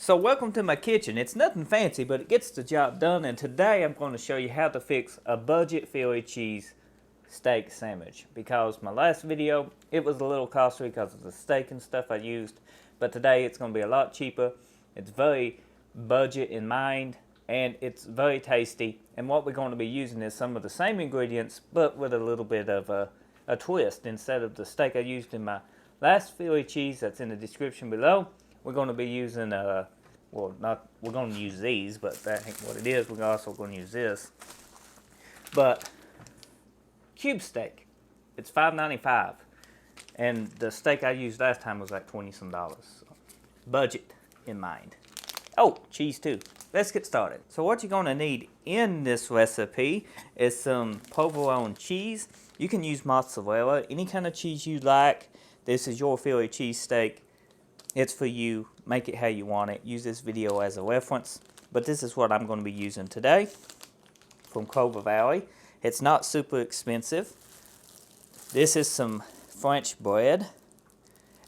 So welcome to my kitchen. It's nothing fancy, but it gets the job done, and today I'm going to show you how to fix a budget Philly cheese steak sandwich. Because my last video, it was a little costly because of the steak and stuff I used, but today it's going to be a lot cheaper. It's very budget in mind, and it's very tasty. And what we're going to be using is some of the same ingredients, but with a little bit of a twist. Instead of the steak I used in my last Philly cheese that's in the description below, we're going to be using, we're going to use these, but that ain't what it is. We're also going to use this. But, cube steak. It's $5.95. And the steak I used last time was like $20 some. So budget in mind. Oh, cheese too. Let's get started. So what you're going to need in this recipe is some provolone cheese. You can use mozzarella, any kind of cheese you like. This is your Philly cheesesteak. It's for you. Make it how you want it. Use this video as a reference. But this is what I'm going to be using today from Clover Valley. It's not super expensive. This is some French bread.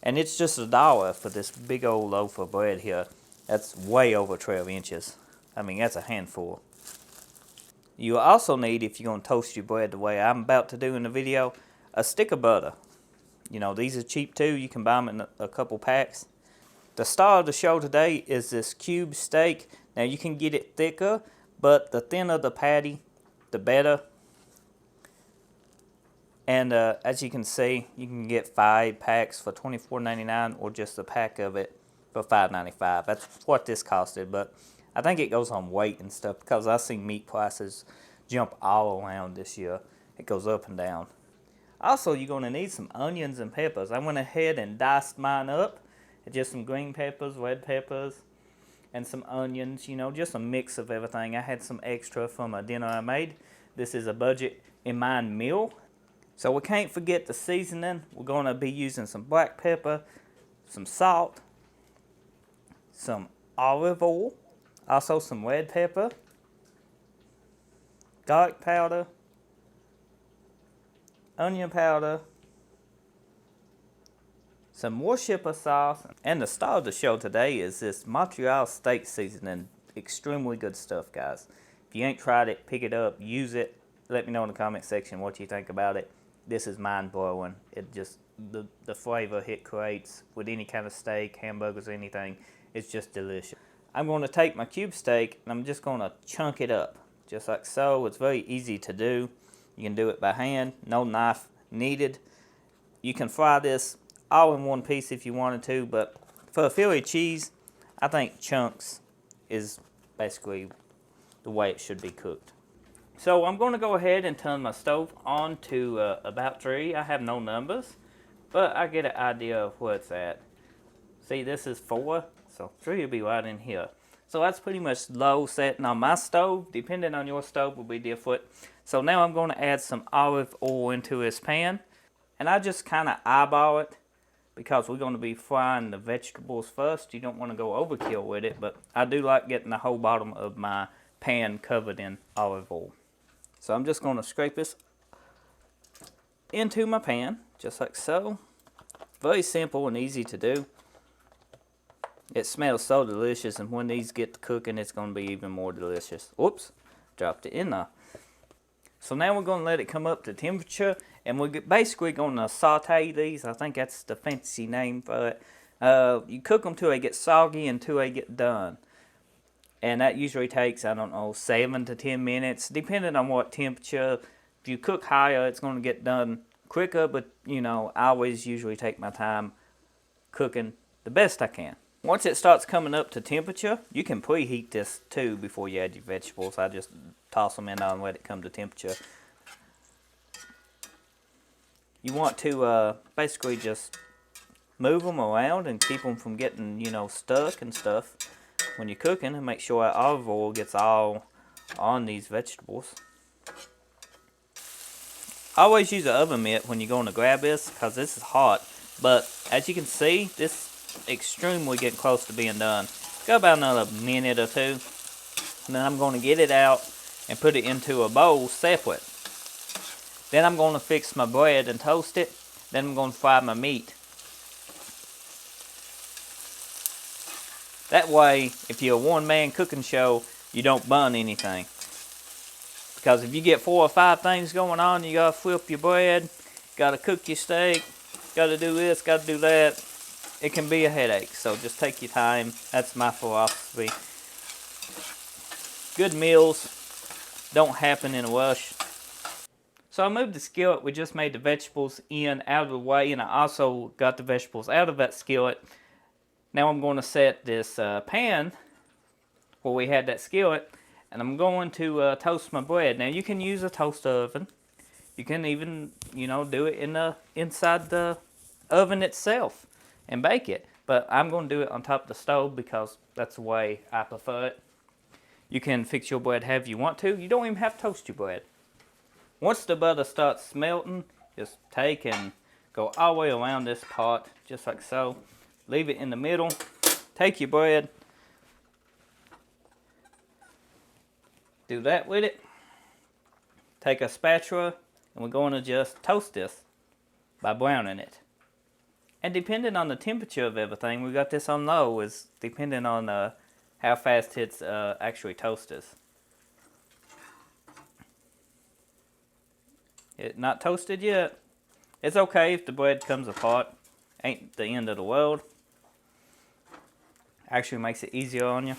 And it's just $1 for this big old loaf of bread here. That's way over 12 inches. I mean, that's a handful. You also need, if you're going to toast your bread the way I'm about to do in the video, a stick of butter. You know, these are cheap too. You can buy them in a couple packs. The star of the show today is this cube steak. Now you can get it thicker, but the thinner the patty, the better. And as you can see, you can get 5 packs for $24.99 or just a pack of it for $5.95. That's what this costed, but I think it goes on weight and stuff because I've seen meat prices jump all around this year. It goes up and down. Also, you're going to need some onions and peppers. I went ahead and diced mine up. Just some green peppers, red peppers, and some onions. You know, just a mix of everything. I had some extra from a dinner I made. This is a budget in mind meal. So we can't forget the seasoning. We're going to be using some black pepper, some salt, some olive oil, also some red pepper, garlic powder, onion powder, some Worcestershire sauce, and the star of the show today is this Montreal steak seasoning. Extremely good stuff, guys. If you ain't tried it, pick it up, use it. Let me know in the comment section what you think about it. This is mind-blowing. It just, the flavor it creates with any kind of steak, hamburgers, anything, it's just delicious. I'm going to take my cube steak and I'm just going to chunk it up, just like so. It's very easy to do. You can do it by hand, no knife needed. You can fry this all in one piece if you wanted to, but for a Philly cheese, I think chunks is basically the way it should be cooked. So I'm going to go ahead and turn my stove on to about 3. I have no numbers, but I get an idea of where it's at. See, this is 4, so 3 will be right in here. So that's pretty much low setting on my stove. Depending on your stove will be different. So now I'm going to add some olive oil into this pan, and I just kind of eyeball it, because we're going to be frying the vegetables first. You don't want to go overkill with it, but I do like getting the whole bottom of my pan covered in olive oil. So I'm just going to scrape this into my pan, just like so. Very simple and easy to do. It smells so delicious, and when these get to cooking, it's going to be even more delicious. Whoops, dropped it in there. So now we're going to let it come up to temperature, and we're basically going to saute these. I think that's the fancy name for it. You cook them till they get soggy and till they get done. And that usually takes, I don't know, 7 to 10 minutes, depending on what temperature. If you cook higher, it's going to get done quicker, but, you know, I always usually take my time cooking the best I can. Once it starts coming up to temperature, you can preheat this too before you add your vegetables. I just toss them in there and let it come to temperature. You want to basically just move them around and keep them from getting, you know, stuck and stuff when you're cooking, and make sure that olive oil gets all on these vegetables. I always use an oven mitt when you're going to grab this because this is hot, but as you can see, this extremely getting close to being done. Got about another minute or 2, and then I'm going to get it out and put it into a bowl separate. Then I'm going to fix my bread and toast it. Then I'm going to fry my meat. That way, if you're a one-man cooking show, you don't burn anything. Because if you get 4 or 5 things going on, you gotta flip your bread, gotta cook your steak, gotta do this, gotta do that, it can be a headache. So just take your time. That's my philosophy. Good meals don't happen in a rush. So I moved the skillet. We just made the vegetables in out of the way, and I also got the vegetables out of that skillet. Now I'm going to set this pan where we had that skillet, and I'm going to toast my bread. Now you can use a toaster oven. You can even, do it inside the oven itself and bake it. But I'm going to do it on top of the stove because that's the way I prefer it. You can fix your bread however you want to. You don't even have to toast your bread. Once the butter starts melting, just take and go all the way around this pot, just like so. Leave it in the middle. Take your bread. Do that with it. Take a spatula, and we're going to just toast this by browning it. And depending on the temperature of everything, we got this on low, is depending on how fast it's actually toasted. It's not toasted yet. It's okay if the bread comes apart. Ain't the end of the world. Actually makes it easier on you.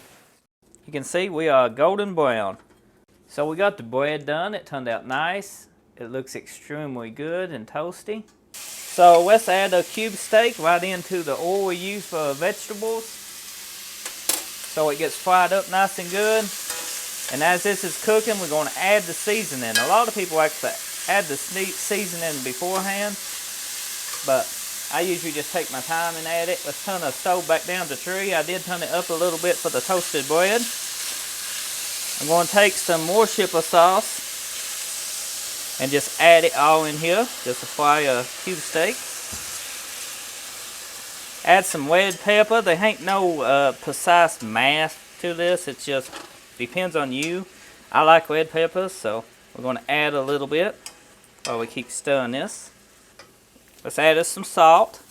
You can see we are golden brown. So we got the bread done. It turned out nice. It looks extremely good and toasty. So let's add a cube steak right into the oil we use for vegetables, so it gets fried up nice and good. And as this is cooking, we're going to add the seasoning. A lot of people like to add the seasoning beforehand, but I usually just take my time and add it. Let's turn the stove back down to 3. I did turn it up a little bit for the toasted bread. I'm going to take some Worcestershire sauce and just add it all in here. Just apply a cube steak. Add some red pepper. There ain't no precise mass to this. It just depends on you. I like red peppers, so we're going to add a little bit while we keep stirring this. Let's add us some salt.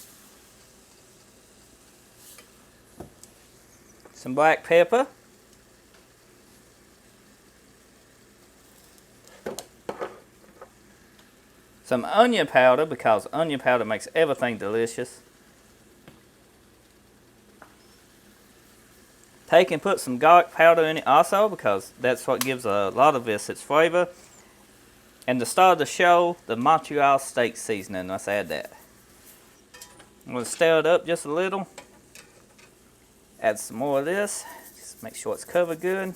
Some black pepper. Some onion powder, because onion powder makes everything delicious. Take and put some garlic powder in it also, because that's what gives a lot of this its flavor. And to start the show, the Montreal steak seasoning. Let's add that. I'm going to stir it up just a little. Add some more of this. Just make sure it's covered good.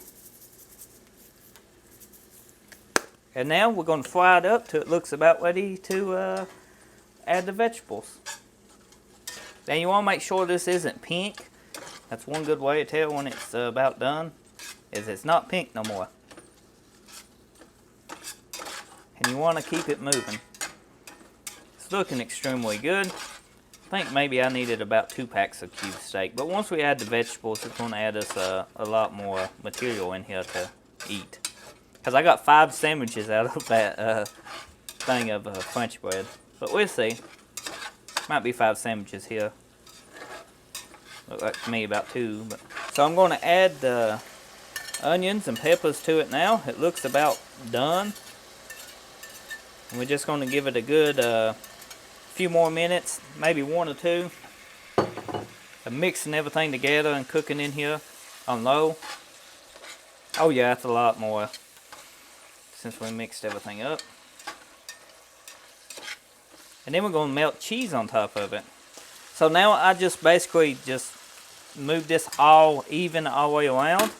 And now we're going to fry it up till it looks about ready to add the vegetables. Now you want to make sure this isn't pink. That's one good way to tell when it's about done, is it's not pink no more. And you want to keep it moving. It's looking extremely good. I think maybe I needed about 2 packs of cube steak. But once we add the vegetables, it's going to add us a lot more material in here to eat. Because I got 5 sandwiches out of that thing of French bread. But we'll see. Might be 5 sandwiches here. Look like to me about 2. So I'm going to add the onions and peppers to it now. It looks about done. And we're just going to give it a good few more minutes, maybe 1 or 2. I'm mixing everything together and cooking in here on low. Oh yeah, that's a lot more since we mixed everything up. And then we're going to melt cheese on top of it. So now I just basically just move this all even all the way around.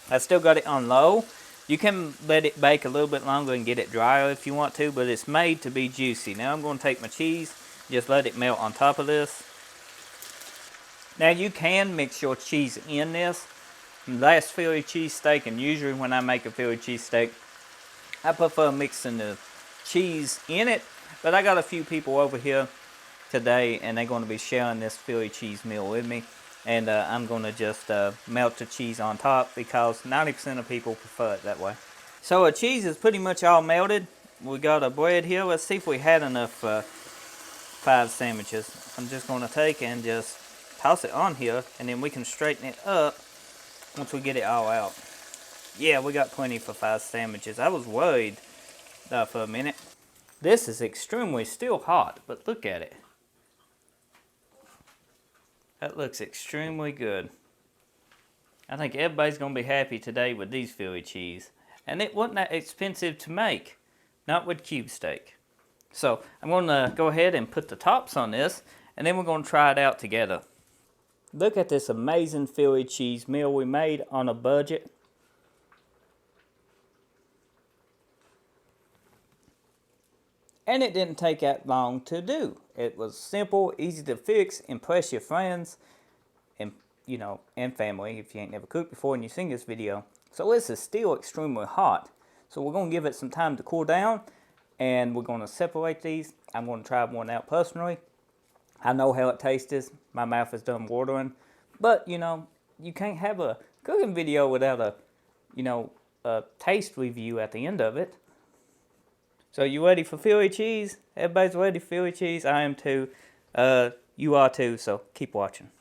I still got it on low. You can let it bake a little bit longer and get it drier if you want to, but it's made to be juicy. Now I'm going to take my cheese, just let it melt on top of this. Now you can mix your cheese in this. Last Philly cheesesteak, and usually when I make a Philly cheesesteak, I prefer mixing the cheese in it, but I got a few people over here today and they're going to be sharing this Philly cheese meal with me, and I'm going to just melt the cheese on top because 90% of people prefer it that way. So our cheese is pretty much all melted. We got a bread here. Let's see if we had enough 5 sandwiches. I'm just going to take and just toss it on here, and then we can straighten it up once we get it all out. Yeah, we got plenty for 5 sandwiches. I was worried for a minute. This is extremely still hot, but look at it. That looks extremely good. I think everybody's going to be happy today with these Philly cheese. And it wasn't that expensive to make. Not with cube steak. So I'm going to go ahead and put the tops on this, and then we're going to try it out together. Look at this amazing Philly cheese meal we made on a budget. And it didn't take that long to do. It was simple, easy to fix, impress your friends, and and family if you ain't never cooked before and you seen this video. So this is still extremely hot. So we're going to give it some time to cool down, and we're going to separate these. I'm going to try one out personally. I know how it tastes. My mouth is done watering. But, you can't have a cooking video without a taste review at the end of it. So you ready for Philly cheese? Everybody's ready for Philly cheese. I am too. You are too, so keep watching.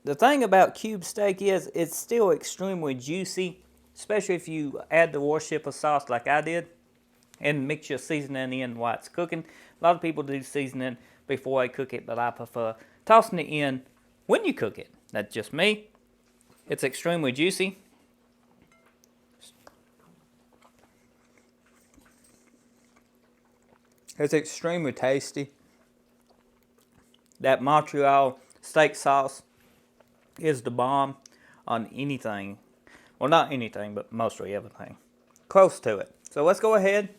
The thing about cube steak is it's still extremely juicy, especially if you add the Worcestershire sauce like I did and mix your seasoning in while it's cooking. A lot of people do seasoning before they cook it, but I prefer tossing it in when you cook it. That's just me. It's extremely juicy. It's extremely tasty. That Montreal steak sauce is the bomb on anything. Well, not anything, but mostly everything. Close to it. So let's go ahead.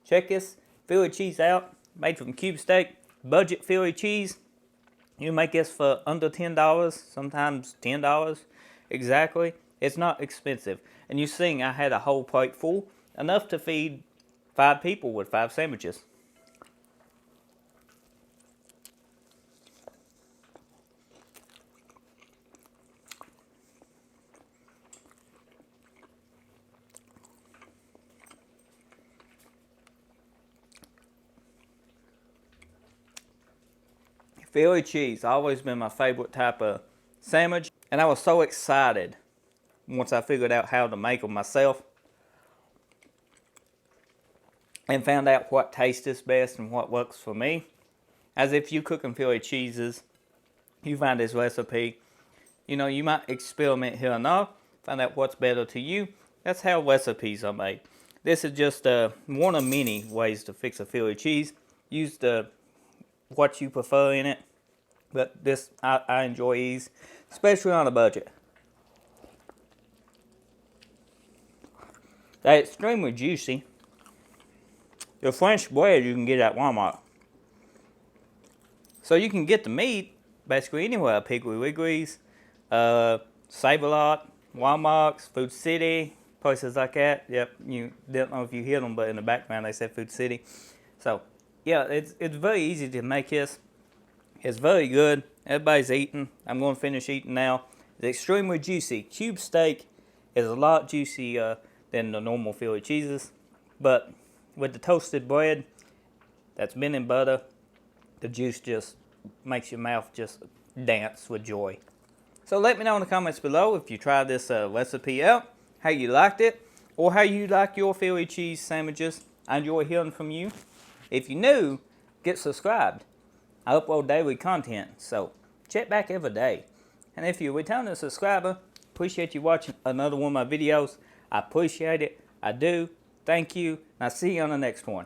Check this Philly cheese out. Made from cube steak. Budget Philly cheese. You make this for under $10. Sometimes $10 exactly. It's not expensive. And you see, I had a whole plate full. Enough to feed 5 people with 5 sandwiches. Philly cheese, always been my favorite type of sandwich. And I was so excited once I figured out how to make them myself. And found out what tastes best and what works for me. As if you cooking Philly cheeses, you find this recipe. You might experiment here and there, find out what's better to you. That's how recipes are made. This is just one of many ways to fix a Philly cheese. Use what you prefer in it. But this, I enjoy these, especially on a budget. They're extremely juicy. The French bread you can get at Walmart. So you can get the meat basically anywhere. Piggly Wiggly's, Save-A-Lot, Walmart's, Food City, places like that. Yep, you don't know if you hear them, but in the background they said Food City. So yeah, it's very easy to make this. It's very good. Everybody's eating. I'm going to finish eating now. It's extremely juicy. Cube steak is a lot juicier than the normal Philly cheeses. But with the toasted bread that's been in butter, the juice just makes your mouth just dance with joy. So let me know in the comments below if you tried this recipe out, how you liked it, or how you like your Philly cheese sandwiches. I enjoy hearing from you. If you're new, get subscribed. I upload daily content, so check back every day. And if you're a returning subscriber, appreciate you watching another one of my videos. I appreciate it. I do. Thank you. And I'll see you on the next one.